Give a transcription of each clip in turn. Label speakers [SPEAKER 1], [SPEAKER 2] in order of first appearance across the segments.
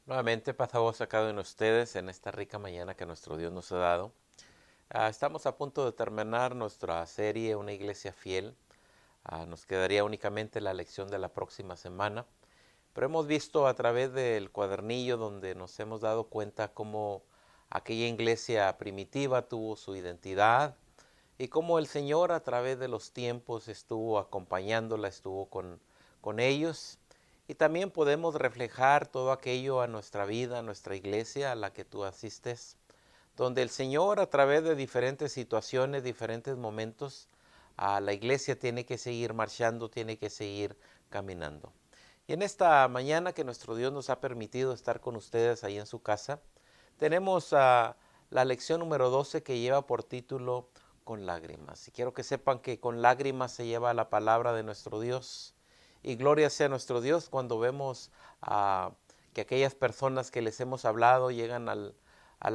[SPEAKER 1] Nuevamente, paz a vos a cada uno de ustedes en esta rica mañana que nuestro Dios nos ha dado. Estamos a punto de terminar nuestra serie Una Iglesia Fiel. Nos quedaría únicamente la lección de la próxima semana, pero hemos visto a través del cuadernillo donde nos hemos dado cuenta cómo aquella iglesia primitiva tuvo su identidad y cómo el Señor a través de los tiempos estuvo acompañándola, estuvo con ellos. Y también podemos reflejar todo aquello a nuestra vida, a nuestra iglesia a la que tú asistes, donde el Señor a través de diferentes situaciones, diferentes momentos, a la iglesia tiene que seguir marchando, tiene que seguir caminando. Y en esta mañana que nuestro Dios nos ha permitido estar con ustedes ahí en su casa, tenemos la lección número 12 que lleva por título Con lágrimas. Y quiero que sepan que con lágrimas se lleva la palabra de nuestro Dios. Y gloria sea nuestro Dios cuando vemos que aquellas personas que les hemos hablado llegan al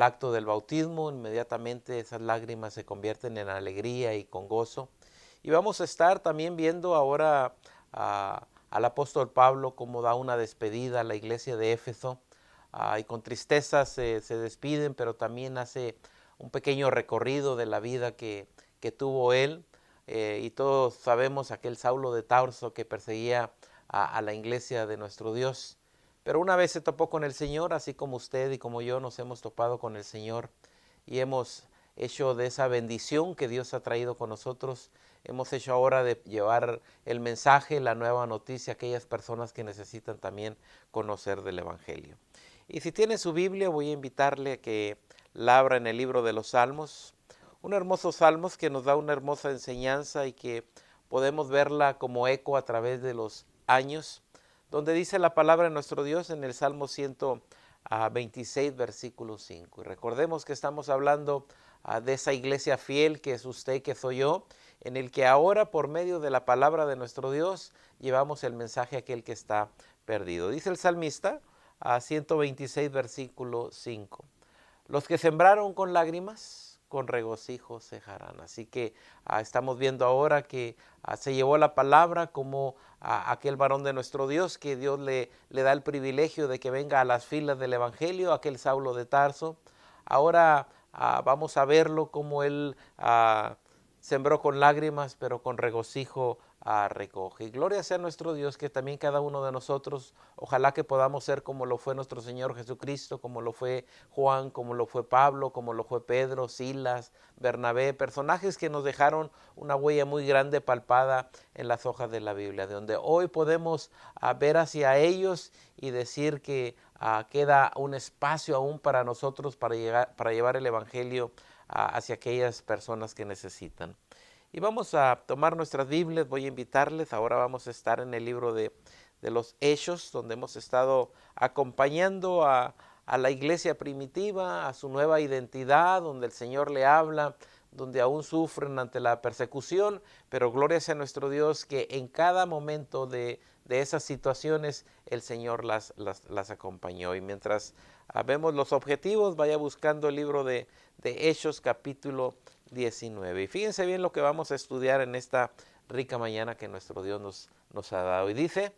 [SPEAKER 1] acto del bautismo, inmediatamente esas lágrimas se convierten en alegría y con gozo. Y vamos a estar también viendo ahora al apóstol Pablo cómo da una despedida a la iglesia de Éfeso. Y con tristeza se despiden, pero también hace un pequeño recorrido de la vida que tuvo él. Y todos sabemos aquel Saulo de Tarso que perseguía a la iglesia de nuestro Dios. Pero una vez se topó con el Señor, así como usted y como yo nos hemos topado con el Señor y hemos hecho de esa bendición que Dios ha traído con nosotros, hemos hecho ahora de llevar el mensaje, la nueva noticia a aquellas personas que necesitan también conocer del Evangelio. Y si tiene su Biblia, voy a invitarle a que la abra en el libro de los Salmos, un hermoso Salmos que nos da una hermosa enseñanza y que podemos verla como eco a través de los años, donde dice la palabra de nuestro Dios en el Salmo 126, versículo 5. Y recordemos que estamos hablando de esa iglesia fiel que es usted, que soy yo, en el que ahora por medio de la palabra de nuestro Dios llevamos el mensaje a aquel que está perdido. Dice el salmista a 126, versículo 5. Los que sembraron con lágrimas, con regocijo cejarán. Así que estamos viendo ahora que se llevó la palabra como aquel varón de nuestro Dios, que Dios le da el privilegio de que venga a las filas del Evangelio, aquel Saulo de Tarso. Ahora vamos a verlo como él sembró con lágrimas, pero con regocijo recoge. Y gloria sea nuestro Dios, que también cada uno de nosotros, ojalá que podamos ser como lo fue nuestro Señor Jesucristo, como lo fue Juan, como lo fue Pablo, como lo fue Pedro, Silas, Bernabé, personajes que nos dejaron una huella muy grande palpada en las hojas de la Biblia, de donde hoy podemos ver hacia ellos y decir que queda un espacio aún para nosotros para llevar el Evangelio hacia aquellas personas que necesitan. Y vamos a tomar nuestras Biblias, voy a invitarles, ahora vamos a estar en el libro de los Hechos, donde hemos estado acompañando a la iglesia primitiva, a su nueva identidad, donde el Señor le habla, donde aún sufren ante la persecución, pero gloria sea nuestro Dios que en cada momento de esas situaciones el Señor las acompañó. Y mientras vemos los objetivos, vaya buscando el libro de Hechos capítulo 19. Y fíjense bien lo que vamos a estudiar en esta rica mañana que nuestro Dios nos ha dado. Y dice,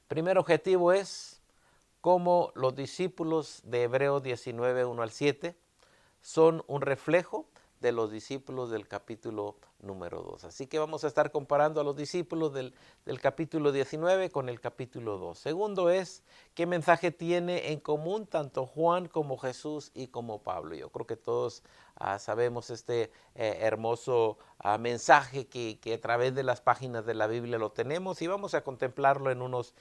[SPEAKER 1] primer objetivo es cómo los discípulos de Hebreos 19, 1 al 7 son un reflejo de los discípulos del capítulo número 2. Así que vamos a estar comparando a los discípulos del capítulo 19 con el capítulo 2. Segundo es, ¿qué mensaje tiene en común tanto Juan como Jesús y como Pablo? Yo creo que todos sabemos este hermoso mensaje que a través de las páginas de la Biblia lo tenemos y vamos a contemplarlo en unos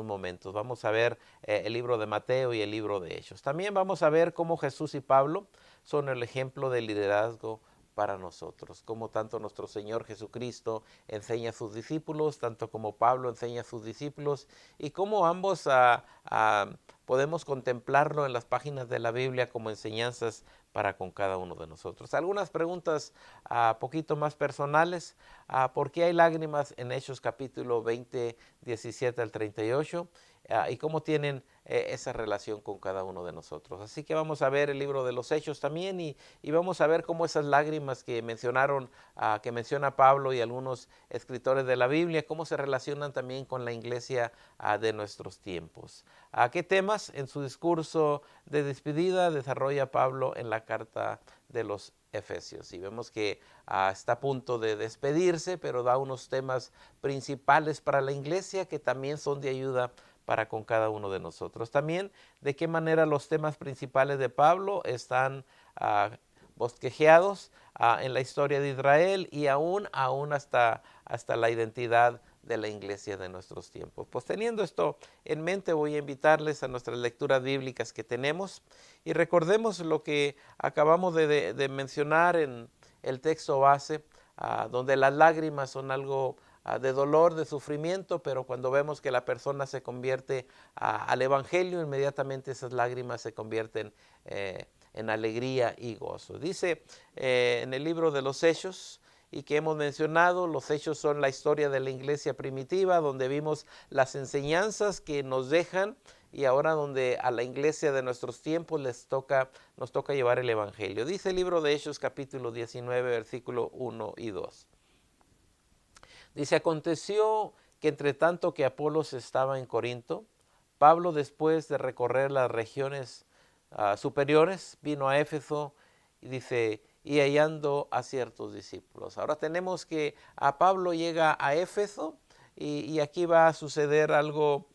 [SPEAKER 1] momentos. Vamos a ver el libro de Mateo y el libro de Hechos. También vamos a ver cómo Jesús y Pablo son el ejemplo de liderazgo para nosotros, como tanto nuestro Señor Jesucristo enseña a sus discípulos, tanto como Pablo enseña a sus discípulos, y cómo ambos podemos contemplarlo en las páginas de la Biblia como enseñanzas para con cada uno de nosotros. Algunas preguntas poquito más personales. ¿Por qué hay lágrimas en Hechos capítulo 20, 17 al 38? y cómo tienen esa relación con cada uno de nosotros. Así que vamos a ver el libro de los Hechos también y vamos a ver cómo esas lágrimas que que menciona Pablo y algunos escritores de la Biblia, cómo se relacionan también con la iglesia de nuestros tiempos. ¿Qué temas en su discurso de despedida desarrolla Pablo en la carta de los Efesios? Y vemos que está a punto de despedirse, pero da unos temas principales para la iglesia que también son de ayuda para con cada uno de nosotros. También de qué manera los temas principales de Pablo están bosquejeados en la historia de Israel y aún hasta la identidad de la iglesia de nuestros tiempos. Pues teniendo esto en mente, voy a invitarles a nuestras lecturas bíblicas que tenemos y recordemos lo que acabamos de mencionar en el texto base, donde las lágrimas son algo de dolor, de sufrimiento, pero cuando vemos que la persona se convierte al evangelio, inmediatamente esas lágrimas se convierten en alegría y gozo. Dice en el libro de los Hechos, y que hemos mencionado, los Hechos son la historia de la iglesia primitiva, donde vimos las enseñanzas que nos dejan y ahora donde a la iglesia de nuestros tiempos nos toca llevar el evangelio. Dice el libro de Hechos capítulo 19, versículo 1 y 2. Dice, aconteció que entre tanto que Apolos estaba en Corinto, Pablo, después de recorrer las regiones superiores, vino a Éfeso y dice, y hallando a ciertos discípulos. Ahora tenemos que a Pablo llega a Éfeso y aquí va a suceder algo,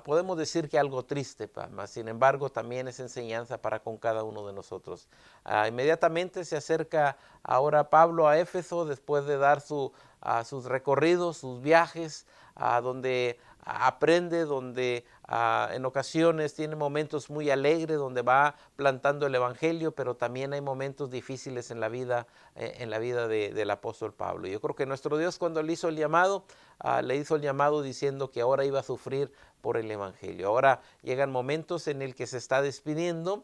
[SPEAKER 1] podemos decir que algo triste, mas sin embargo también es enseñanza para con cada uno de nosotros. Inmediatamente se acerca ahora Pablo a Éfeso después de dar sus recorridos, sus viajes, donde aprende, donde en ocasiones tiene momentos muy alegres, donde va plantando el evangelio, pero también hay momentos difíciles en la vida del apóstol Pablo. Yo creo que nuestro Dios, cuando le hizo el llamado, le hizo el llamado diciendo que ahora iba a sufrir por el evangelio. Ahora llegan momentos en el que se está despidiendo,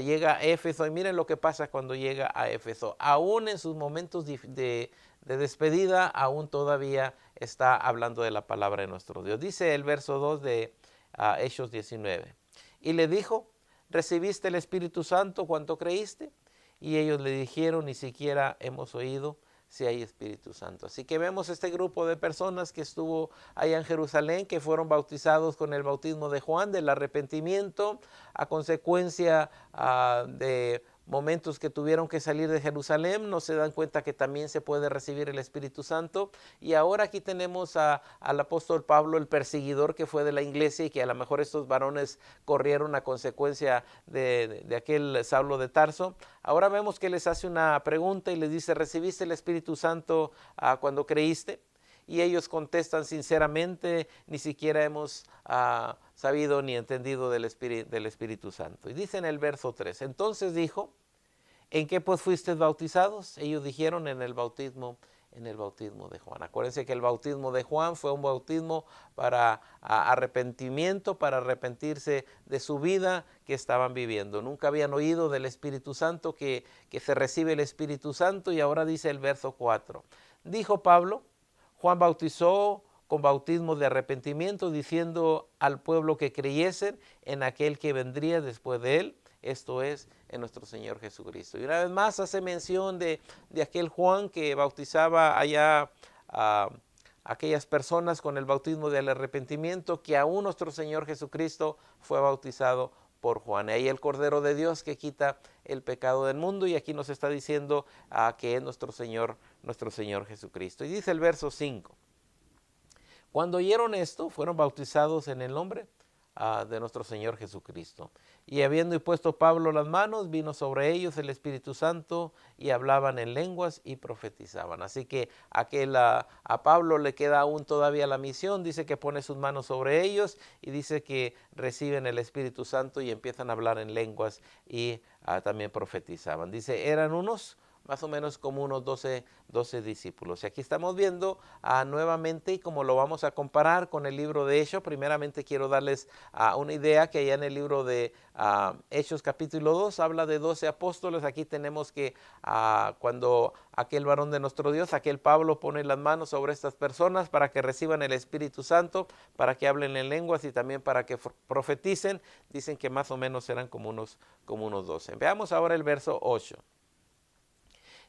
[SPEAKER 1] llega a Éfeso, y miren lo que pasa cuando llega a Éfeso. Aún en sus momentos de despedida, aún todavía está hablando de la palabra de nuestro Dios. Dice el verso 2 de Hechos 19. Y le dijo, ¿recibiste el Espíritu Santo cuando creíste? Y ellos le dijeron, ni siquiera hemos oído si hay Espíritu Santo. Así que vemos este grupo de personas que estuvo allá en Jerusalén, que fueron bautizados con el bautismo de Juan, del arrepentimiento, a consecuencia de momentos que tuvieron que salir de Jerusalén, no se dan cuenta que también se puede recibir el Espíritu Santo. Y ahora aquí tenemos al apóstol Pablo, el perseguidor que fue de la iglesia y que a lo mejor estos varones corrieron a consecuencia de aquel Saulo de Tarso. Ahora vemos que les hace una pregunta y les dice, ¿recibiste el Espíritu Santo cuando creíste? Y ellos contestan sinceramente, ni siquiera hemos sabido ni entendido del Espíritu Santo. Y dice en el verso 3, entonces dijo, ¿en qué pues fuisteis bautizados? Ellos dijeron en el bautismo de Juan. Acuérdense que el bautismo de Juan fue un bautismo para arrepentimiento, para arrepentirse de su vida que estaban viviendo. Nunca habían oído del Espíritu Santo, que se recibe el Espíritu Santo, y ahora dice el verso 4. Dijo Pablo, Juan bautizó con bautismo de arrepentimiento, diciendo al pueblo que creyesen en aquel que vendría después de él, esto es, en nuestro Señor Jesucristo. Y una vez más hace mención de aquel Juan que bautizaba allá a aquellas personas con el bautismo del arrepentimiento, que aún nuestro Señor Jesucristo fue bautizado por Juan. Y ahí el Cordero de Dios que quita el pecado del mundo, y aquí nos está diciendo que es nuestro Señor Jesucristo. Y dice el verso 5. Cuando oyeron esto, fueron bautizados en el nombre de nuestro Señor Jesucristo. Y habiendo puesto Pablo las manos, vino sobre ellos el Espíritu Santo y hablaban en lenguas y profetizaban. Así que a Pablo le queda aún todavía la misión, dice que pone sus manos sobre ellos y dice que reciben el Espíritu Santo y empiezan a hablar en lenguas y también profetizaban. Dice, eran unos más o menos como unos 12 discípulos. Y aquí estamos viendo nuevamente, y como lo vamos a comparar con el libro de Hechos, primeramente quiero darles una idea que allá en el libro de Hechos capítulo 2 habla de 12 apóstoles. Aquí tenemos que cuando aquel varón de nuestro Dios, aquel Pablo, pone las manos sobre estas personas para que reciban el Espíritu Santo, para que hablen en lenguas y también para que profeticen, dicen que más o menos eran como unos 12. Veamos ahora el verso 8.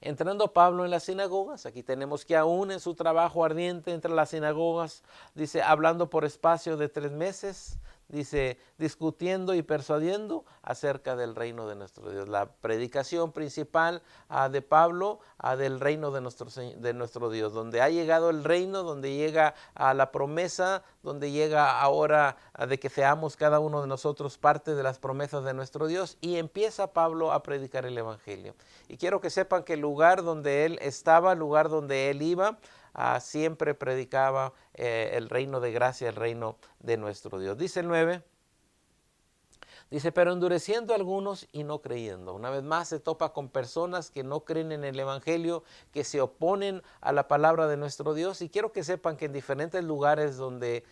[SPEAKER 1] Entrando Pablo en las sinagogas, aquí tenemos que aún en su trabajo ardiente entre las sinagogas, dice, hablando por espacio de 3 meses, dice, discutiendo y persuadiendo acerca del reino de nuestro Dios. La predicación principal de Pablo del reino de nuestro Dios, donde ha llegado el reino, donde llega la promesa, donde llega ahora de que seamos cada uno de nosotros parte de las promesas de nuestro Dios, y empieza Pablo a predicar el evangelio. Y quiero que sepan que el lugar donde él estaba, el lugar donde él iba, siempre predicaba el reino de gracia, el reino de nuestro Dios. Dice el 9, dice, pero endureciendo algunos y no creyendo. Una vez más se topa con personas que no creen en el evangelio, que se oponen a la palabra de nuestro Dios. Y quiero que sepan que en diferentes lugares donde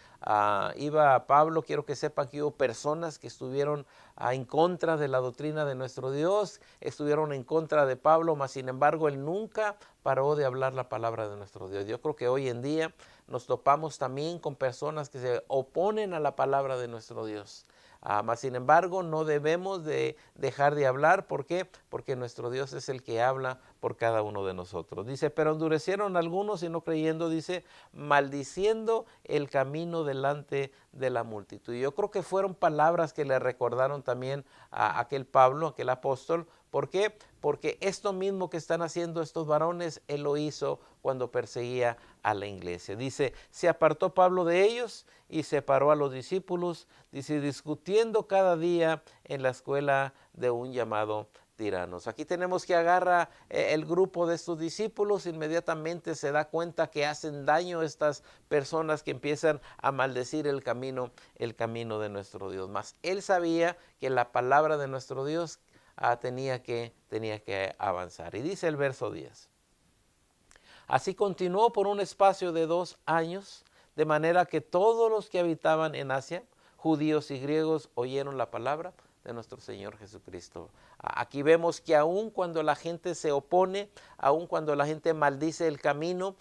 [SPEAKER 1] iba Pablo, quiero que sepan que hubo personas que estuvieron en contra de la doctrina de nuestro Dios, estuvieron en contra de Pablo, mas sin embargo él nunca paró de hablar la palabra de nuestro Dios. Yo creo que hoy en día nos topamos también con personas que se oponen a la palabra de nuestro Dios. Mas sin embargo no debemos de dejar de hablar. ¿Por qué? Porque nuestro Dios es el que habla por cada uno de nosotros. Dice, pero endurecieron algunos y no creyendo, dice, maldiciendo el camino delante de la multitud. Y yo creo que fueron palabras que le recordaron también a aquel Pablo, aquel apóstol. ¿Por qué? Porque esto mismo que están haciendo estos varones, él lo hizo cuando perseguía a la iglesia. Dice, se apartó Pablo de ellos y separó a los discípulos, dice, discutiendo cada día en la escuela de un llamado tiranos. Aquí tenemos que agarra el grupo de estos discípulos, inmediatamente se da cuenta que hacen daño a estas personas que empiezan a maldecir el camino de nuestro Dios. Mas él sabía que la palabra de nuestro Dios tenía que avanzar. Y dice el verso 10. Así continuó por un espacio de 2 años, de manera que todos los que habitaban en Asia, judíos y griegos, oyeron la palabra de nuestro Señor Jesucristo. Aquí vemos que aun cuando la gente se opone, aun cuando la gente maldice el camino,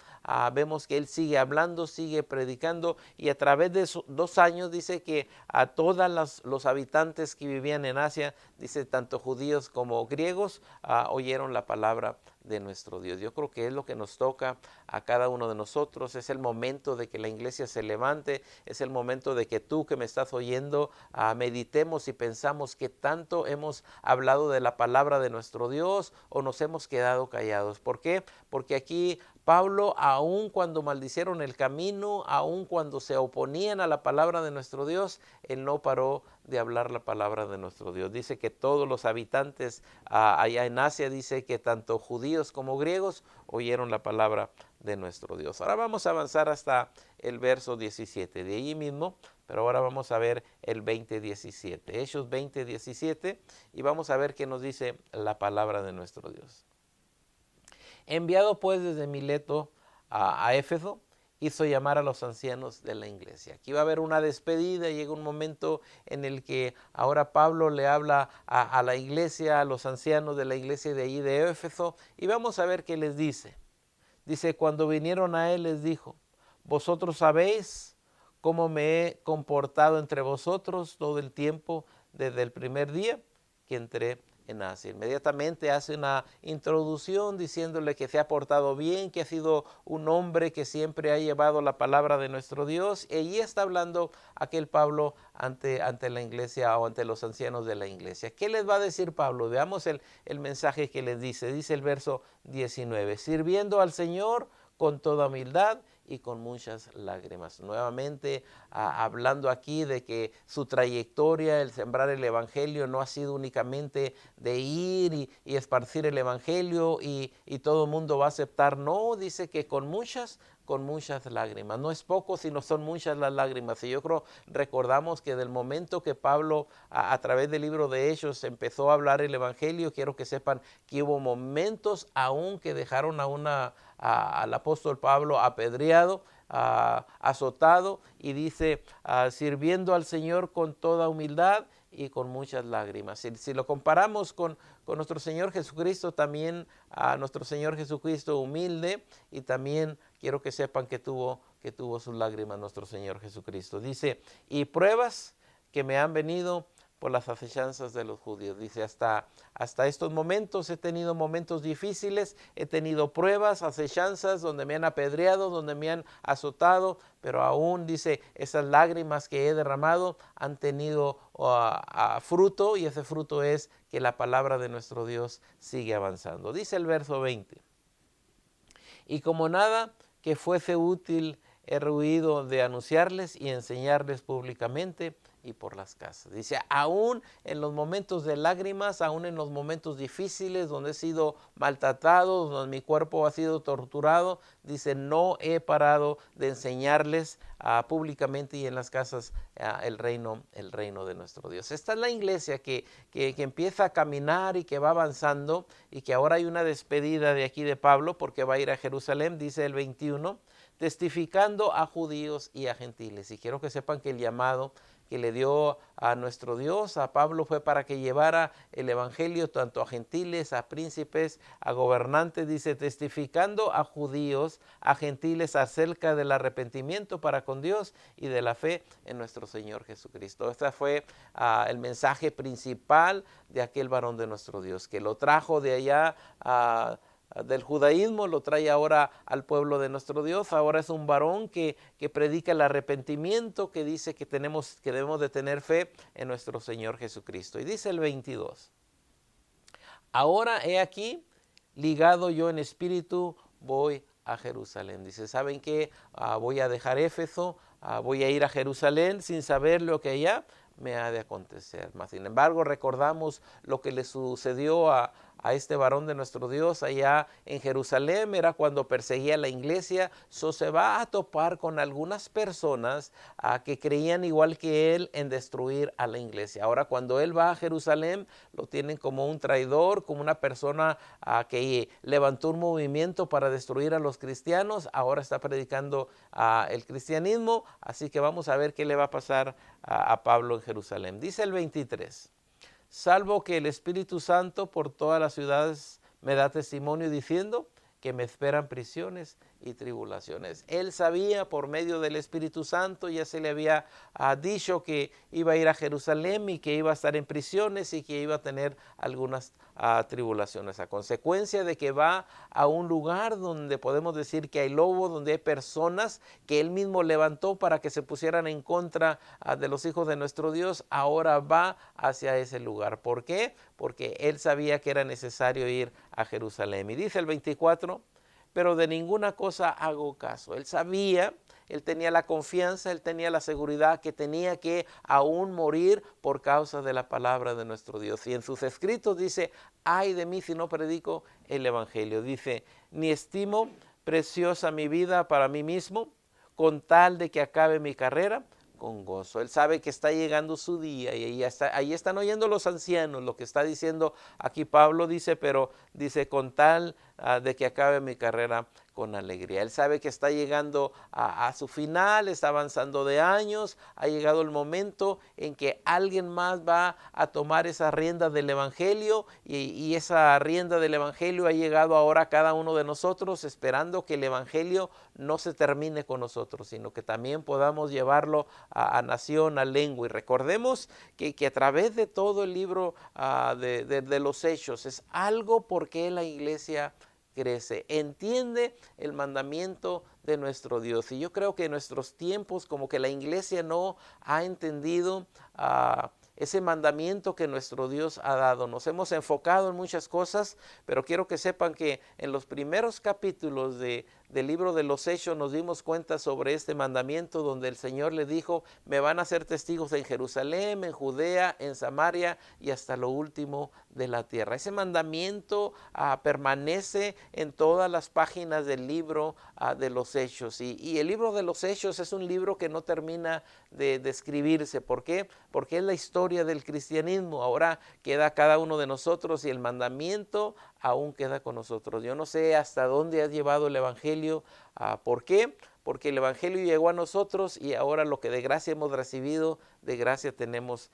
[SPEAKER 1] vemos que Él sigue hablando, sigue predicando, y a través de 2 años dice que a todos los habitantes que vivían en Asia, dice tanto judíos como griegos, oyeron la palabra de nuestro Dios. Yo creo que es lo que nos toca a cada uno de nosotros. Es el momento de que la iglesia se levante, es el momento de que tú que me estás oyendo meditemos y pensamos que tanto hemos hablado de la palabra de nuestro Dios o nos hemos quedado callados. ¿Por qué? Porque aquí Pablo, aun cuando maldicieron el camino, aun cuando se oponían a la palabra de nuestro Dios, él no paró de hablar la palabra de nuestro Dios. Dice que todos los habitantes allá en Asia, dice que tanto judíos como griegos oyeron la palabra de nuestro Dios. Ahora vamos a avanzar hasta el verso 17, de allí mismo, pero ahora vamos a ver el 20:17, Hechos 20:17, y vamos a ver qué nos dice la palabra de nuestro Dios. Enviado pues desde Mileto a Éfeso, hizo llamar a los ancianos de la iglesia. Aquí va a haber una despedida, llega un momento en el que ahora Pablo le habla a la iglesia, a los ancianos de la iglesia de allí de Éfeso, y vamos a ver qué les dice. Dice, cuando vinieron a él les dijo, vosotros sabéis cómo me he comportado entre vosotros todo el tiempo desde el primer día que entré en Asia. Inmediatamente hace una introducción diciéndole que se ha portado bien, que ha sido un hombre que siempre ha llevado la palabra de nuestro Dios. Y allí está hablando aquel Pablo ante la iglesia o ante los ancianos de la iglesia. ¿Qué les va a decir Pablo? Veamos el mensaje que les dice. Dice el verso 19, sirviendo al Señor con toda humildad y con muchas lágrimas. Nuevamente hablando aquí de que su trayectoria, el sembrar el evangelio, no ha sido únicamente de ir y esparcir el evangelio y todo el mundo va a aceptar. No, dice que con muchas con muchas lágrimas. No es poco, sino son muchas las lágrimas. Y yo creo, recordamos que del momento que Pablo, a través del libro de Hechos, empezó a hablar el Evangelio, quiero que sepan que hubo momentos aún que dejaron al apóstol Pablo apedreado, azotado, y dice, sirviendo al Señor con toda humildad y con muchas lágrimas. Si lo comparamos con nuestro Señor Jesucristo, también a nuestro Señor Jesucristo humilde, y también quiero que sepan que tuvo sus lágrimas nuestro Señor Jesucristo. Dice, y pruebas que me han venido por las acechanzas de los judíos. Dice, hasta estos momentos he tenido momentos difíciles, he tenido pruebas, acechanzas, donde me han apedreado, donde me han azotado, pero aún, dice, esas lágrimas que he derramado han tenido fruto, y ese fruto es que la palabra de nuestro Dios sigue avanzando. Dice el verso 20, y como nada que fuese útil he huido de anunciarles y enseñarles públicamente y por las casas. Dice, aún en los momentos de lágrimas, aún en los momentos difíciles, donde he sido maltratado, donde mi cuerpo ha sido torturado, dice, no he parado de enseñarles públicamente y en las casas el reino de nuestro Dios. Esta es la iglesia que empieza a caminar y que va avanzando, y que ahora hay una despedida de aquí de Pablo, porque va a ir a Jerusalén, dice el 21, testificando a judíos y a gentiles. Y quiero que sepan que el llamado que le dio a nuestro Dios a Pablo fue para que llevara el evangelio tanto a gentiles, a príncipes, a gobernantes, dice, testificando a judíos, a gentiles acerca del arrepentimiento para con Dios y de la fe en nuestro Señor Jesucristo. Este fue el mensaje principal de aquel varón de nuestro Dios, que lo trajo de allá del judaísmo, lo trae ahora al pueblo de nuestro Dios. Ahora es un varón que predica el arrepentimiento, que dice que debemos de tener fe en nuestro Señor Jesucristo. Y dice el 22, ahora he aquí, ligado yo en espíritu, voy a Jerusalén. Dice, ¿saben qué? Voy a dejar Éfeso, voy a ir a Jerusalén sin saber lo que allá me ha de acontecer. Mas, sin embargo, recordamos lo que le sucedió a este varón de nuestro Dios allá en Jerusalén. Era cuando perseguía a la iglesia. Se va a topar con algunas personas que creían igual que él en destruir a la iglesia. Ahora, cuando él va a Jerusalén, lo tienen como un traidor, como una persona que levantó un movimiento para destruir a los cristianos. Ahora está predicando el cristianismo, así que vamos a ver qué le va a pasar a Pablo en Jerusalén. Dice el 23, salvo que el Espíritu Santo por todas las ciudades me da testimonio diciendo que me esperan prisiones y tribulaciones. Él sabía por medio del Espíritu Santo, ya se le había dicho que iba a ir a Jerusalén y que iba a estar en prisiones y que iba a tener algunas tribulaciones. A consecuencia de que va a un lugar donde podemos decir que hay lobos, donde hay personas que él mismo levantó para que se pusieran en contra de los hijos de nuestro Dios, ahora va hacia ese lugar. ¿Por qué? Porque él sabía que era necesario ir a Jerusalén. Y dice el 24, pero de ninguna cosa hago caso. Él sabía, él tenía la confianza, él tenía la seguridad que tenía que aún morir por causa de la palabra de nuestro Dios. Y en sus escritos dice, ay de mí si no predico el evangelio. Dice, ni estimo preciosa mi vida para mí mismo, con tal de que acabe mi carrera con gozo. Él sabe que está llegando su día, y ahí están oyendo los ancianos lo que está diciendo aquí Pablo. Dice, pero dice, con tal de que acabe mi carrera con alegría. Él sabe que está llegando a su final, está avanzando de años, ha llegado el momento en que alguien más va a tomar esa rienda del evangelio, y esa rienda del evangelio ha llegado ahora a cada uno de nosotros, esperando que el evangelio no se termine con nosotros, sino que también podamos llevarlo a nación, a lengua. Y recordemos que a través de todo el libro de los Hechos es algo por qué la iglesia crece, entiende el mandamiento de nuestro Dios. Y yo creo que en nuestros tiempos como que la iglesia no ha entendido ese mandamiento que nuestro Dios ha dado. Nos hemos enfocado en muchas cosas, pero quiero que sepan que en los primeros capítulos de del libro de los Hechos nos dimos cuenta sobre este mandamiento donde el Señor le dijo, me van a ser testigos en Jerusalén, en Judea, en Samaria y hasta lo último de la tierra. Ese mandamiento permanece en todas las páginas del libro de los Hechos. Y el libro de los Hechos es un libro que no termina de escribirse. ¿Por qué? Porque es la historia del cristianismo. Ahora queda cada uno de nosotros y el mandamiento aún queda con nosotros. Yo no sé hasta dónde has llevado el Evangelio. ¿Por qué? Porque el Evangelio llegó a nosotros y ahora lo que de gracia hemos recibido, de gracia tenemos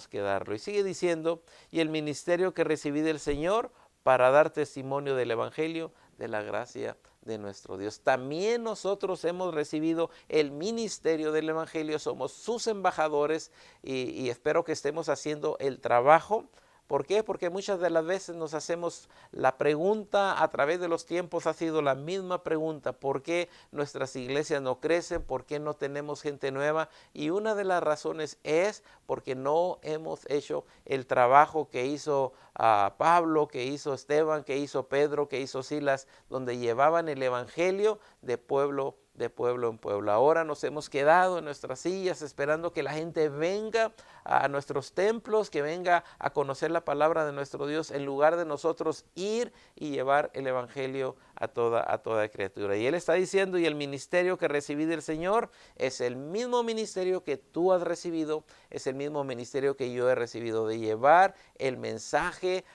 [SPEAKER 1] que darlo. Y sigue diciendo, y el ministerio que recibí del Señor para dar testimonio del Evangelio, de la gracia de nuestro Dios. También nosotros hemos recibido el ministerio del Evangelio, somos sus embajadores y espero que estemos haciendo el trabajo. ¿Por qué? Porque muchas de las veces nos hacemos la pregunta, a través de los tiempos ha sido la misma pregunta, ¿por qué nuestras iglesias no crecen? ¿Por qué no tenemos gente nueva? Y una de las razones es porque no hemos hecho el trabajo que hizo Pablo, que hizo Esteban, que hizo Pedro, que hizo Silas, donde llevaban el evangelio de pueblo en pueblo. Ahora nos hemos quedado en nuestras sillas esperando que la gente venga a nuestros templos, que venga a conocer la palabra de nuestro Dios, en lugar de nosotros ir y llevar el evangelio a toda criatura. Y él está diciendo, y el ministerio que recibí del Señor es el mismo ministerio que tú has recibido, es el mismo ministerio que yo he recibido, de llevar el mensaje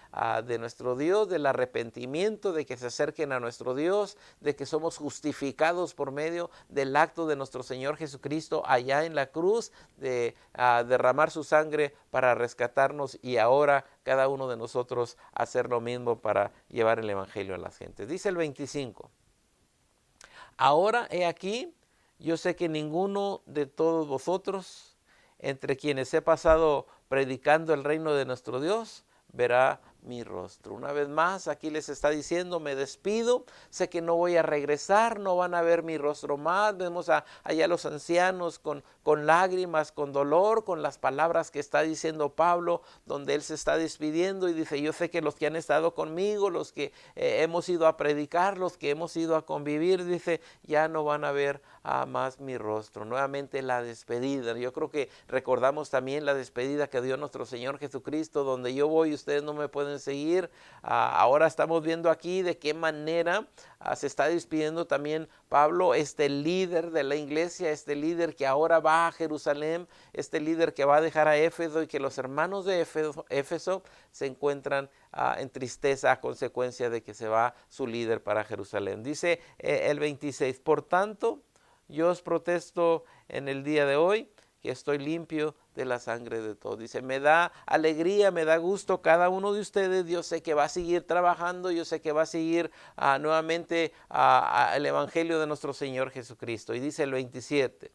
[SPEAKER 1] de nuestro Dios, del arrepentimiento, de que se acerquen a nuestro Dios, de que somos justificados por medio del acto de nuestro Señor Jesucristo allá en la cruz, de derramar su sangre para rescatarnos, y ahora cada uno de nosotros hacer lo mismo para llevar el evangelio a las gentes. Dice el 25, ahora he aquí, yo sé que ninguno de todos vosotros, entre quienes he pasado predicando el reino de nuestro Dios, verá mi rostro. Una vez más, aquí les está diciendo, me despido, sé que no voy a regresar, no van a ver mi rostro más. Vemos allá a los ancianos con lágrimas, con dolor, con las palabras que está diciendo Pablo, donde él se está despidiendo y dice, yo sé que los que han estado conmigo, los que hemos ido a predicar, los que hemos ido a convivir, dice, ya no van a ver más mi rostro. Nuevamente la despedida. Yo creo que recordamos también la despedida que dio nuestro Señor Jesucristo, donde yo voy y ustedes no me pueden seguir. Ahora estamos viendo aquí de qué manera se está despidiendo también Pablo, este líder de la iglesia, este líder que ahora va a Jerusalén, este líder que va a dejar a Éfeso, y que los hermanos de Éfeso se encuentran en tristeza a consecuencia de que se va su líder para Jerusalén. Dice el 26, por tanto, yo os protesto en el día de hoy que estoy limpio de la sangre de todos. Dice, me da alegría, me da gusto cada uno de ustedes. Yo sé que va a seguir trabajando, yo sé que va a seguir nuevamente el evangelio de nuestro Señor Jesucristo. Y dice el 27,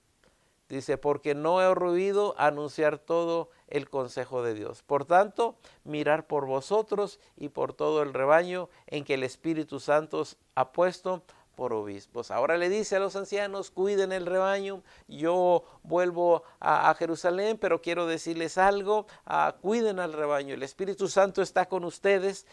[SPEAKER 1] dice, porque no he oído anunciar todo el consejo de Dios. Por tanto, mirar por vosotros y por todo el rebaño en que el Espíritu Santo ha puesto por obispos. Ahora le dice a los ancianos, cuiden el rebaño. Yo vuelvo a Jerusalén, pero quiero decirles algo, cuiden al rebaño. El Espíritu Santo está con ustedes,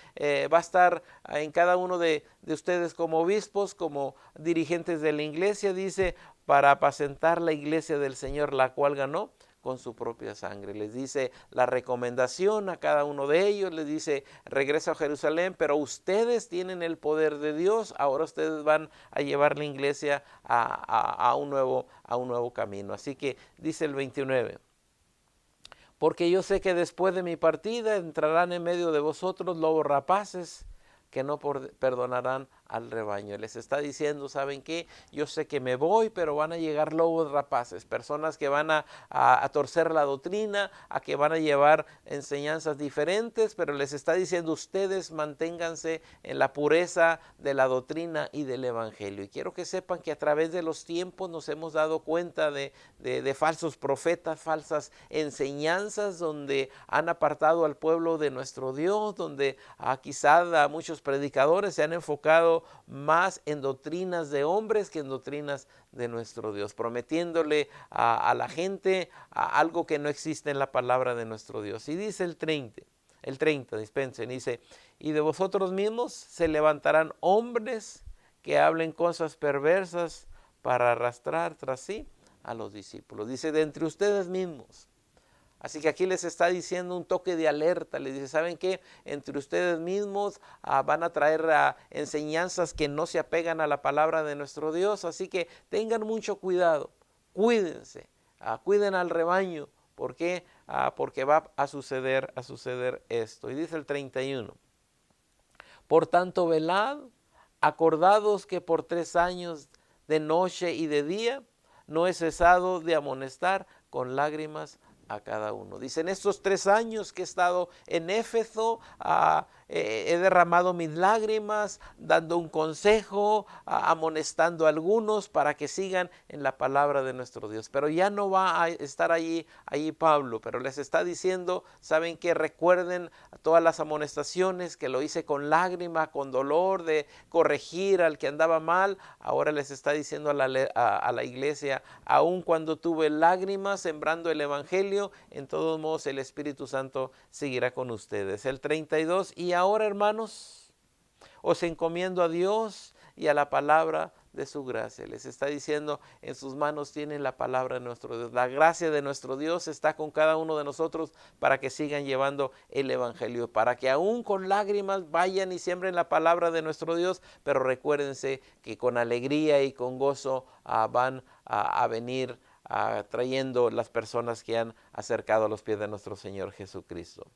[SPEAKER 1] va a estar en cada uno de ustedes como obispos, como dirigentes de la iglesia, dice, para apacentar la iglesia del Señor, la cual ganó con su propia sangre. Les dice la recomendación a cada uno de ellos, les dice, regresa a Jerusalén, pero ustedes tienen el poder de Dios, ahora ustedes van a llevar la iglesia a un nuevo camino. Así que dice el 29, porque yo sé que después de mi partida entrarán en medio de vosotros lobos rapaces, que no perdonarán al rebaño. Les está diciendo, ¿saben qué? Yo sé que me voy, pero van a llegar lobos rapaces, personas que van a torcer la doctrina, a que van a llevar enseñanzas diferentes, pero les está diciendo, ustedes manténganse en la pureza de la doctrina y del evangelio. Y quiero que sepan que a través de los tiempos nos hemos dado cuenta de falsos profetas, falsas enseñanzas, donde han apartado al pueblo de nuestro Dios, donde quizás muchos predicadores se han enfocado más en doctrinas de hombres que en doctrinas de nuestro Dios, prometiéndole a la gente algo que no existe en la palabra de nuestro Dios. Y dice el 30, dispensen, dice, y de vosotros mismos se levantarán hombres que hablen cosas perversas para arrastrar tras sí a los discípulos. Dice, de entre ustedes mismos. Así que aquí les está diciendo un toque de alerta. Les dice, ¿saben qué? Entre ustedes mismos van a traer enseñanzas que no se apegan a la palabra de nuestro Dios. Así que tengan mucho cuidado. Cuídense. Cuiden al rebaño. ¿Por qué? Porque va a suceder esto. Y dice el 31. Por tanto, velad, acordados que por 3 años de noche y de día no he cesado de amonestar con lágrimas a cada uno. Dicen, estos 3 años que he estado en Éfeso, he derramado mis lágrimas, dando un consejo, amonestando a algunos para que sigan en la palabra de nuestro Dios. Pero ya no va a estar allí Pablo, pero les está diciendo, saben que recuerden todas las amonestaciones que lo hice con lágrima, con dolor de corregir al que andaba mal. Ahora les está diciendo a la iglesia, aun cuando tuve lágrimas sembrando el evangelio, en todos modos el Espíritu Santo seguirá con ustedes. El 32, y ahora, hermanos, os encomiendo a Dios y a la palabra de su gracia. Les está diciendo, en sus manos tienen la palabra de nuestro Dios. La gracia de nuestro Dios está con cada uno de nosotros para que sigan llevando el evangelio, para que aún con lágrimas vayan y siembren la palabra de nuestro Dios, pero recuérdense que con alegría y con gozo van a venir trayendo las personas que han acercado a los pies de nuestro Señor Jesucristo.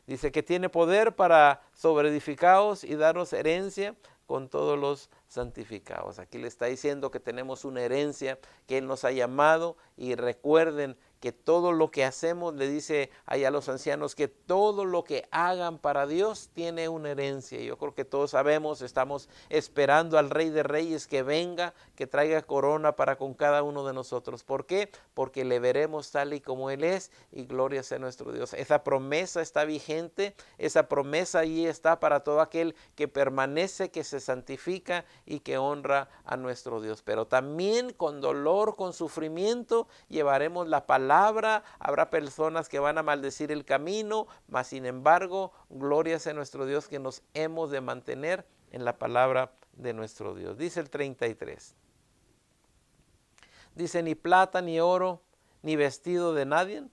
[SPEAKER 1] Dice que tiene poder para sobreedificaros y daros herencia con todos los santificados. Aquí le está diciendo que tenemos una herencia, que Él nos ha llamado, y recuerden que todo lo que hacemos, le dice allá a los ancianos, que todo lo que hagan para Dios tiene una herencia. Yo creo que todos sabemos, estamos esperando al Rey de Reyes que venga, que traiga corona para con cada uno de nosotros. ¿Por qué? Porque le veremos tal y como Él es, y gloria sea nuestro Dios. Esa promesa está vigente, esa promesa allí está para todo aquel que permanece, que se santifica y que honra a nuestro Dios. Pero también con dolor, con sufrimiento, llevaremos la palabra. Habrá personas que van a maldecir el camino, mas sin embargo, gloria sea nuestro Dios, que nos hemos de mantener en la palabra de nuestro Dios. Dice el 33. Dice, ni plata, ni oro, ni vestido de nadie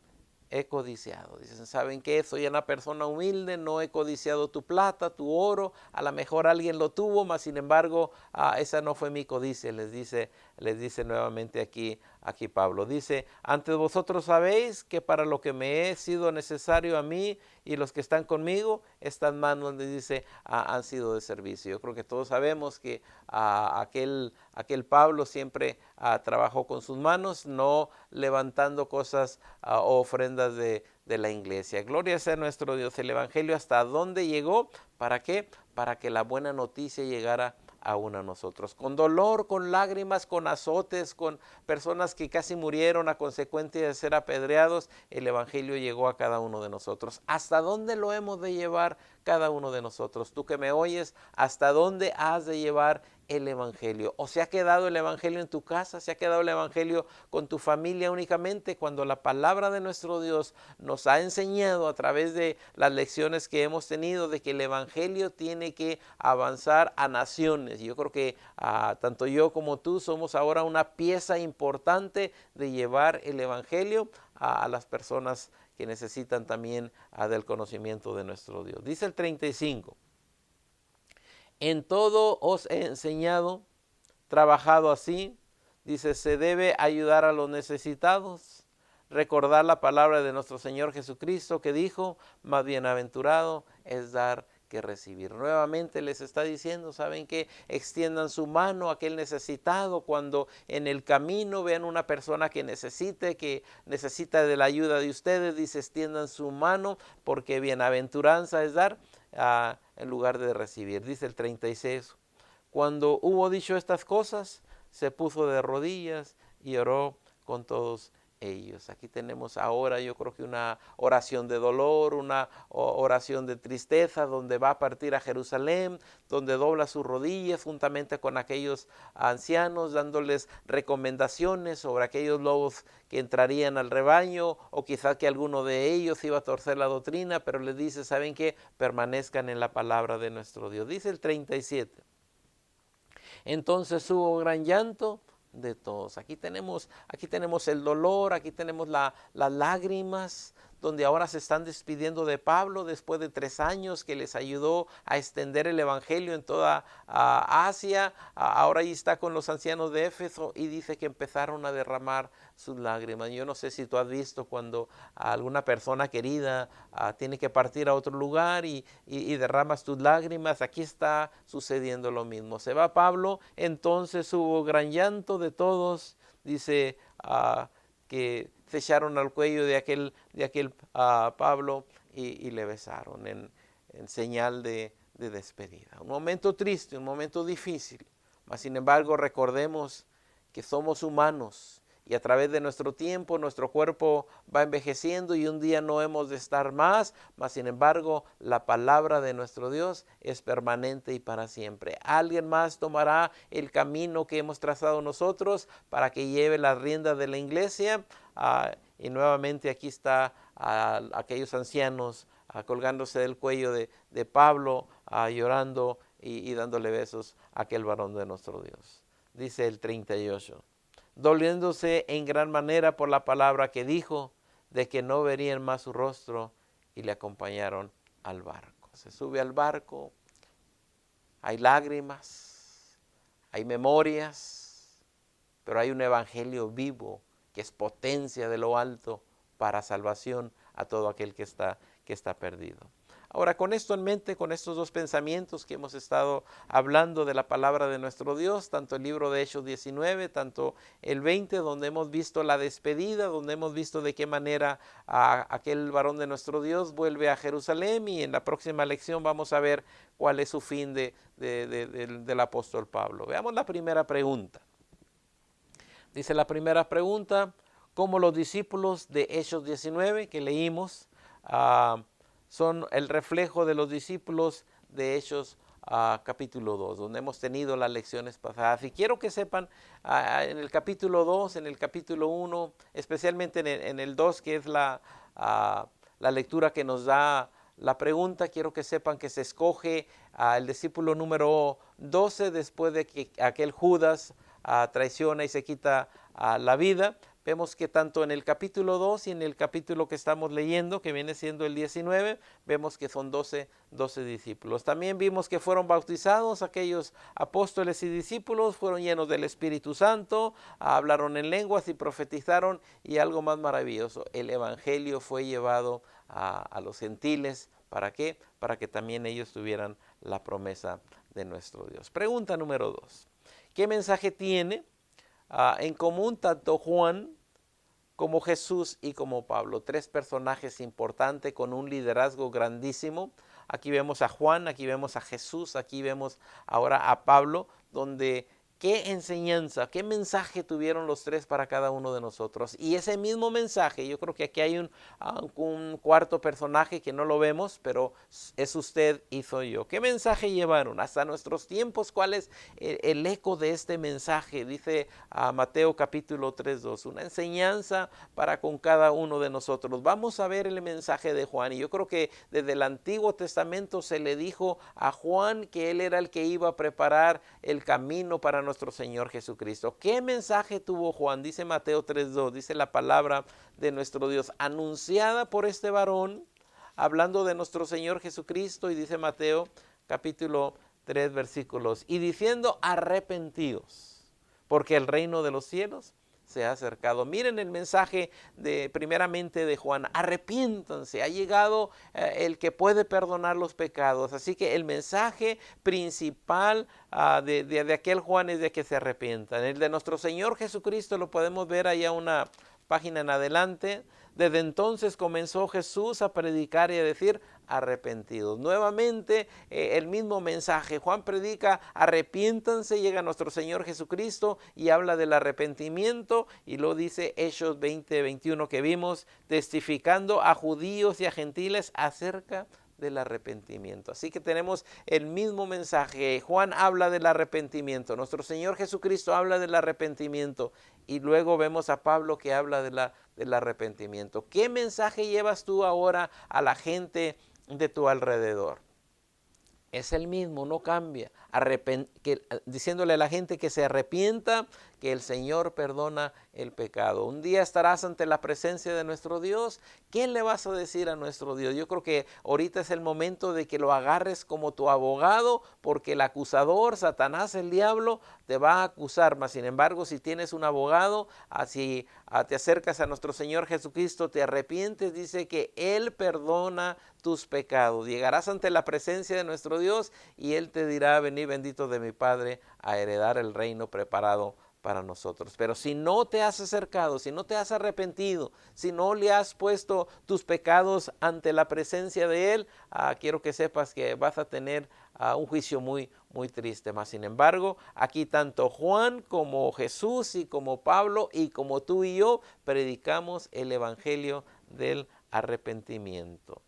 [SPEAKER 1] he codiciado. Dicen, ¿saben qué? Soy una persona humilde, no he codiciado tu plata, tu oro. A lo mejor alguien lo tuvo, mas sin embargo, esa no fue mi codicia. Les dice nuevamente aquí Pablo. Dice, antes vosotros sabéis que para lo que me he sido necesario a mí y los que están conmigo, estas manos, les dice, han sido de servicio. Yo creo que todos sabemos que aquel Pablo siempre trabajó con sus manos, no levantando cosas o ofrendas de la iglesia. Gloria sea nuestro Dios. El evangelio hasta dónde llegó, ¿para qué? Para que la buena noticia llegara aún a nosotros, con dolor, con lágrimas, con azotes, con personas que casi murieron a consecuencia de ser apedreados. El evangelio llegó a cada uno de nosotros. ¿Hasta dónde lo hemos de llevar cada uno de nosotros? Tú que me oyes, ¿hasta dónde has de llevar el evangelio? ¿O se ha quedado el evangelio en tu casa? ¿Se ha quedado el evangelio con tu familia únicamente? Cuando la palabra de nuestro Dios nos ha enseñado a través de las lecciones que hemos tenido de que el evangelio tiene que avanzar a naciones. Yo creo que tanto yo como tú somos ahora una pieza importante de llevar el evangelio a las personas que necesitan también del conocimiento de nuestro Dios. Dice el 35. En todo os he enseñado, trabajado así. Dice, se debe ayudar a los necesitados. Recordar la palabra de nuestro Señor Jesucristo que dijo, más bienaventurado es dar que recibir. Nuevamente les está diciendo, ¿saben qué? Extiendan su mano a aquel necesitado. Cuando en el camino vean una persona que necesita de la ayuda de ustedes, dice, extiendan su mano, porque bienaventuranza es dar en lugar de recibir. Dice el 36, cuando hubo dicho estas cosas, se puso de rodillas y oró con todos ellos. Aquí tenemos ahora, yo creo que una oración de dolor, una oración de tristeza, donde va a partir a Jerusalén, donde dobla sus rodillas juntamente con aquellos ancianos, dándoles recomendaciones sobre aquellos lobos que entrarían al rebaño, o quizá que alguno de ellos iba a torcer la doctrina, pero les dice, ¿saben qué? Permanezcan en la palabra de nuestro Dios. Dice el 37. Entonces hubo gran llanto de todos. Aquí tenemos el dolor, aquí tenemos las lágrimas, donde ahora se están despidiendo de Pablo después de 3 años que les ayudó a extender el evangelio en toda Asia. Ahora ahí está con los ancianos de Éfeso y dice que empezaron a derramar sus lágrimas. Yo no sé si tú has visto cuando alguna persona querida tiene que partir a otro lugar y derramas tus lágrimas. Aquí está sucediendo lo mismo. Se va Pablo, entonces hubo gran llanto de todos, dice que se echaron al cuello de aquel Pablo y le besaron en señal de despedida. Un momento triste, un momento difícil, mas sin embargo recordemos que somos humanos y a través de nuestro tiempo nuestro cuerpo va envejeciendo y un día no hemos de estar más, mas sin embargo la palabra de nuestro Dios es permanente y para siempre. Alguien más tomará el camino que hemos trazado nosotros para que lleve las riendas de la iglesia. Y nuevamente aquí está aquellos ancianos colgándose del cuello de Pablo, llorando y dándole besos a aquel varón de nuestro Dios. Dice el 38, doliéndose en gran manera por la palabra que dijo, de que no verían más su rostro, y le acompañaron al barco. Se sube al barco, hay lágrimas, hay memorias, pero hay un evangelio vivo que es potencia de lo alto para salvación a todo aquel que está perdido. Ahora, con esto en mente, con estos dos pensamientos que hemos estado hablando de la palabra de nuestro Dios, tanto el libro de Hechos 19, tanto el 20, donde hemos visto la despedida, donde hemos visto de qué manera aquel varón de nuestro Dios vuelve a Jerusalén, y en la próxima lección vamos a ver cuál es su fin del apóstol Pablo. Veamos la primera pregunta. Dice la primera pregunta, ¿cómo los discípulos de Hechos 19 que leímos son el reflejo de los discípulos de Hechos capítulo 2, donde hemos tenido las lecciones pasadas? Y quiero que sepan, en el capítulo 2, en el capítulo 1, especialmente en el 2, que es la lectura que nos da la pregunta, quiero que sepan que se escoge el discípulo número 12 después de que aquel Judas traiciona y se quita la vida. Vemos que tanto en el capítulo 2 y en el capítulo que estamos leyendo, que viene siendo el 19, vemos que son 12 discípulos. También vimos que fueron bautizados aquellos apóstoles y discípulos, fueron llenos del Espíritu Santo, hablaron en lenguas y profetizaron, y algo más maravilloso, el evangelio fue llevado a los gentiles. ¿Para qué? Para que también ellos tuvieran la promesa de nuestro Dios. Pregunta número 2. ¿Qué mensaje tiene en común tanto Juan como Jesús y como Pablo? 3 personajes importantes con un liderazgo grandísimo. Aquí vemos a Juan, aquí vemos a Jesús, aquí vemos ahora a Pablo, donde qué enseñanza, qué mensaje tuvieron los 3 para cada uno de nosotros. Y ese mismo mensaje, yo creo que aquí hay un cuarto personaje que no lo vemos, pero es usted y soy yo. ¿Qué mensaje llevaron hasta nuestros tiempos? ¿Cuál es el eco de este mensaje? Dice Mateo capítulo 3:2, una enseñanza para con cada uno de nosotros. Vamos a ver el mensaje de Juan, y yo creo que desde el Antiguo Testamento se le dijo a Juan que él era el que iba a preparar el camino para nuestro Señor Jesucristo. ¿Qué mensaje tuvo Juan? Dice Mateo 3:2, dice la palabra de nuestro Dios, anunciada por este varón, hablando de nuestro Señor Jesucristo, y dice Mateo capítulo 3 versículos, y diciendo arrepentidos, porque el reino de los cielos se ha acercado. Miren el mensaje primeramente de Juan, arrepiéntanse, ha llegado el que puede perdonar los pecados. Así que el mensaje principal de aquel Juan es de que se arrepientan. El de nuestro Señor Jesucristo lo podemos ver allá una página en adelante. Desde entonces comenzó Jesús a predicar y a decir arrepentidos. Nuevamente el mismo mensaje. Juan predica arrepiéntanse, llega nuestro Señor Jesucristo y habla del arrepentimiento, y lo dice Hechos 20:21 que vimos, testificando a judíos y a gentiles acerca del arrepentimiento. Así que tenemos el mismo mensaje. Juan habla del arrepentimiento, nuestro Señor Jesucristo habla del arrepentimiento, y luego vemos a Pablo que habla del arrepentimiento. ¿Qué mensaje llevas tú ahora a la gente de tu alrededor? es el mismo, no cambia. Diciéndole a la gente que se arrepienta, que el Señor perdona el pecado. Un día estarás ante la presencia de nuestro Dios. ¿Qué le vas a decir a nuestro Dios? Yo creo que ahorita es el momento de que lo agarres como tu abogado, porque el acusador, Satanás, el diablo, te va a acusar. Mas, sin embargo, si tienes un abogado, así te acercas a nuestro Señor Jesucristo, te arrepientes, dice que Él perdona tus pecados. Llegarás ante la presencia de nuestro Dios y Él te dirá: venid bendito de mi Padre a heredar el reino preparado para nosotros. Pero si no te has acercado, si no te has arrepentido, si no le has puesto tus pecados ante la presencia de Él, quiero que sepas que vas a tener un juicio muy triste. Mas, sin embargo, aquí tanto Juan como Jesús y como Pablo y como tú y yo predicamos el evangelio del arrepentimiento.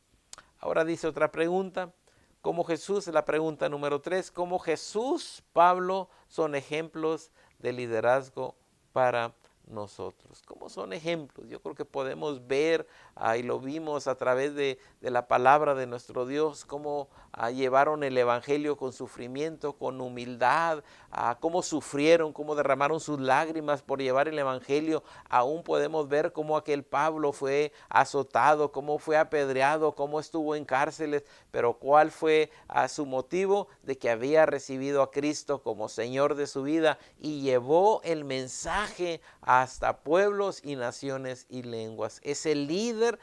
[SPEAKER 1] Ahora dice otra pregunta: ¿cómo Jesús? La pregunta número 3, ¿cómo Jesús, Pablo son ejemplos de liderazgo para nosotros? ¿Cómo son ejemplos? Yo creo que podemos ver, y lo vimos a través de la palabra de nuestro Dios, cómo llevaron el evangelio con sufrimiento, con humildad, cómo sufrieron, cómo derramaron sus lágrimas por llevar el evangelio. Aún podemos ver cómo aquel Pablo fue azotado, cómo fue apedreado, cómo estuvo en cárceles, pero cuál fue su motivo: de que había recibido a Cristo como Señor de su vida y llevó el mensaje hasta pueblos y naciones y lenguas. Es el líder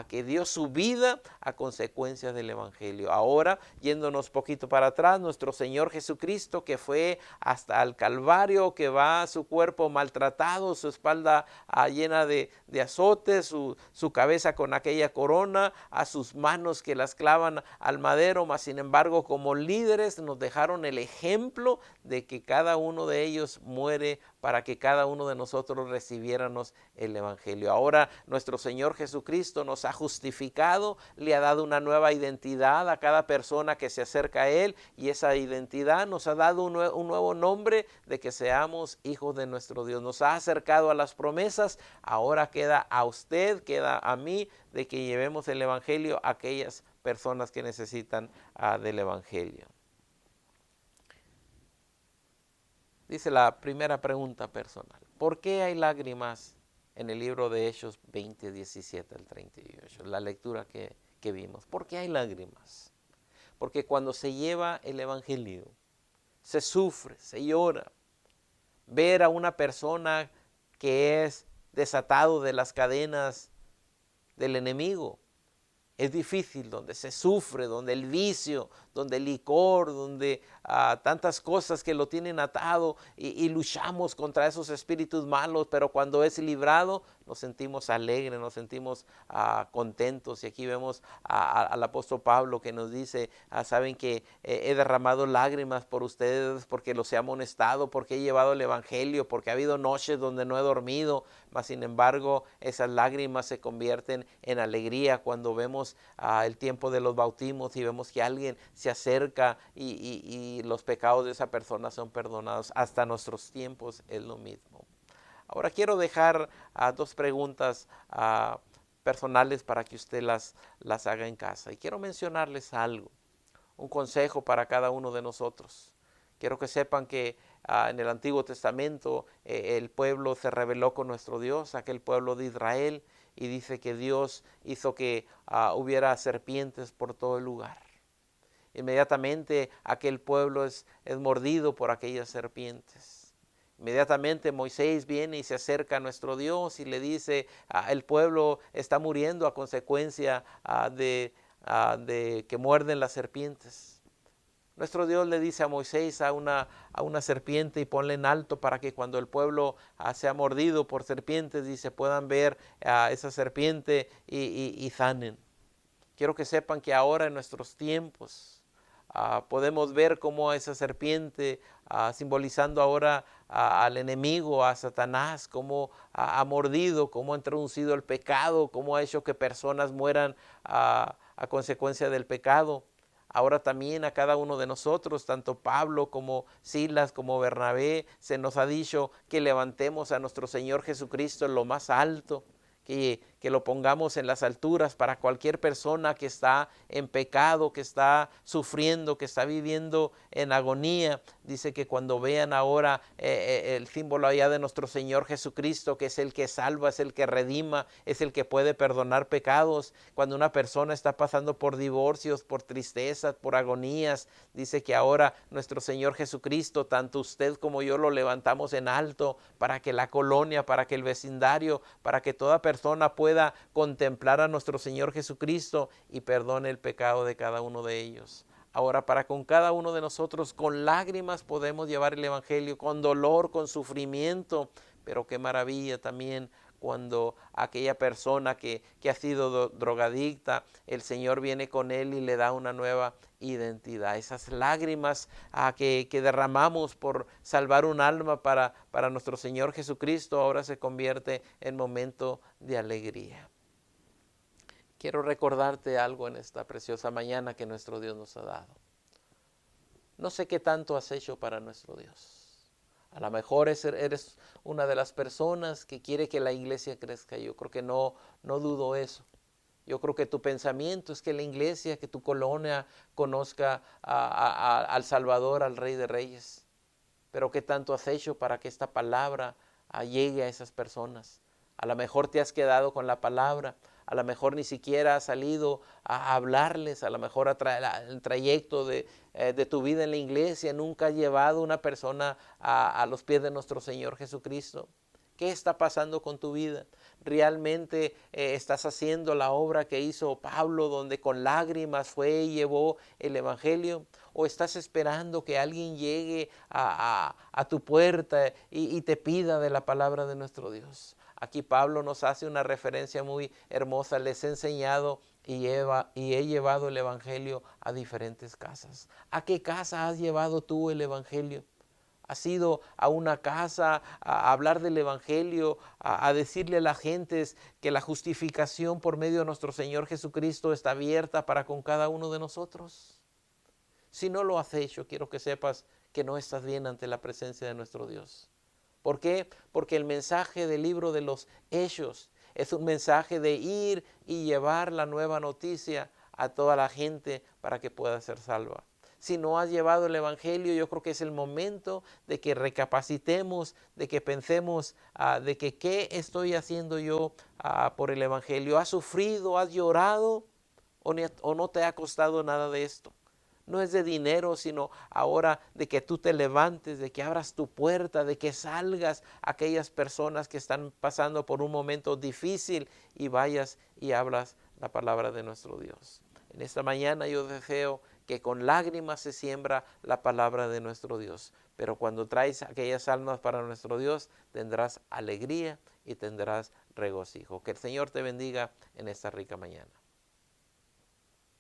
[SPEAKER 1] que dio su vida a consecuencia del evangelio. Ahora, yéndonos poquito para atrás, nuestro Señor Jesucristo, que fue hasta el Calvario, que va su cuerpo maltratado, su espalda llena de azotes, su cabeza con aquella corona, a sus manos que las clavan al madero. Mas, sin embargo, como líderes nos dejaron el ejemplo de que cada uno de ellos muere para que cada uno de nosotros recibiéramos el evangelio. Ahora nuestro Señor Jesucristo nos ha justificado, le ha dado una nueva identidad a cada persona que se acerca a Él, y esa identidad nos ha dado un nuevo nombre, de que seamos hijos de nuestro Dios. Nos ha acercado a las promesas. Ahora queda a usted, queda a mí, de que llevemos el evangelio a aquellas personas que necesitan del evangelio. Dice la primera pregunta personal: ¿por qué hay lágrimas en el libro de Hechos 20, 17 al 38? La lectura que vimos. ¿Por qué hay lágrimas? Porque cuando se lleva el evangelio, se sufre, se llora. Ver a una persona que es desatado de las cadenas del enemigo es difícil, donde se sufre, donde el vicio, donde el licor, donde tantas cosas que lo tienen atado, y luchamos contra esos espíritus malos, pero cuando es librado nos sentimos alegres, nos sentimos contentos. Y aquí vemos al apóstol Pablo que nos dice: saben que he derramado lágrimas por ustedes porque los he amonestado, porque he llevado el evangelio, porque ha habido noches donde no he dormido. Mas, sin embargo, esas lágrimas se convierten en alegría cuando vemos el tiempo de los bautismos y vemos que alguien se acerca y los pecados de esa persona son perdonados. Hasta nuestros tiempos es lo mismo. Ahora quiero dejar dos preguntas personales para que usted las haga en casa. Y quiero mencionarles algo, un consejo para cada uno de nosotros. Quiero que sepan que en el Antiguo Testamento el pueblo se rebeló con nuestro Dios, aquel pueblo de Israel, y dice que Dios hizo que hubiera serpientes por todo el lugar. Inmediatamente aquel pueblo es mordido por aquellas serpientes. Inmediatamente Moisés viene y se acerca a nuestro Dios y le dice: el pueblo está muriendo a consecuencia de que muerden las serpientes. Nuestro Dios le dice a Moisés: a una serpiente y ponle en alto, para que cuando el pueblo sea mordido por serpientes, dice, puedan ver a esa serpiente y sanen. Quiero que sepan que ahora en nuestros tiempos podemos ver cómo esa serpiente, simbolizando ahora al enemigo, a Satanás, cómo ha mordido, cómo ha introducido el pecado, cómo ha hecho que personas mueran a consecuencia del pecado. Ahora también a cada uno de nosotros, tanto Pablo como Silas como Bernabé, se nos ha dicho que levantemos a nuestro Señor Jesucristo en lo más alto, que que lo pongamos en las alturas para cualquier persona que está en pecado, que está sufriendo, que está viviendo en agonía. Dice que cuando vean ahora el símbolo allá de nuestro Señor Jesucristo, que es el que salva, es el que redima, es el que puede perdonar pecados. Cuando una persona está pasando por divorcios, por tristezas, por agonías, dice que ahora nuestro Señor Jesucristo, tanto usted como yo, lo levantamos en alto para que la colonia, para que el vecindario, para que toda persona pueda contemplar a nuestro Señor Jesucristo y perdone el pecado de cada uno de ellos. Ahora, para con cada uno de nosotros, con lágrimas podemos llevar el Evangelio, con dolor, con sufrimiento, pero qué maravilla también cuando aquella persona que ha sido drogadicta, el Señor viene con él y le da una nueva identidad. Esas lágrimas que derramamos por salvar un alma para nuestro Señor Jesucristo, ahora se convierte en momento de alegría. Quiero recordarte algo en esta preciosa mañana que nuestro Dios nos ha dado. No sé qué tanto has hecho para nuestro Dios. A lo mejor eres una de las personas que quiere que la iglesia crezca. Yo creo que no dudo eso. Yo creo que tu pensamiento es que la iglesia, que tu colonia conozca al Salvador, al Rey de Reyes. Pero ¿qué tanto has hecho para que esta palabra llegue a esas personas? A lo mejor te has quedado con la palabra, a lo mejor ni siquiera has salido a hablarles, a lo mejor el trayecto de tu vida en la iglesia nunca has llevado una persona a los pies de nuestro Señor Jesucristo. ¿Qué está pasando con tu vida? ¿Realmente estás haciendo la obra que hizo Pablo, donde con lágrimas fue y llevó el Evangelio? ¿O estás esperando que alguien llegue a tu puerta y te pida de la palabra de nuestro Dios? Aquí Pablo nos hace una referencia muy hermosa. Les he enseñado y he llevado el Evangelio a diferentes casas. ¿A qué casa has llevado tú el Evangelio? ¿Has ido a una casa a hablar del Evangelio, a decirle a las gentes que la justificación por medio de nuestro Señor Jesucristo está abierta para con cada uno de nosotros? Si no lo has hecho, quiero que sepas que no estás bien ante la presencia de nuestro Dios. ¿Por qué? Porque el mensaje del libro de los Hechos es un mensaje de ir y llevar la nueva noticia a toda la gente para que pueda ser salva. Si no has llevado el Evangelio, yo creo que es el momento de que recapacitemos, de que pensemos de que qué estoy haciendo yo por el Evangelio. ¿Has sufrido, has llorado o no te ha costado nada de esto? No es de dinero, sino ahora de que tú te levantes, de que abras tu puerta, de que salgas a aquellas personas que están pasando por un momento difícil y vayas y hablas la palabra de nuestro Dios. En esta mañana yo deseo que con lágrimas se siembra la palabra de nuestro Dios. Pero cuando traes aquellas almas para nuestro Dios, tendrás alegría y tendrás regocijo. Que el Señor te bendiga en esta rica mañana.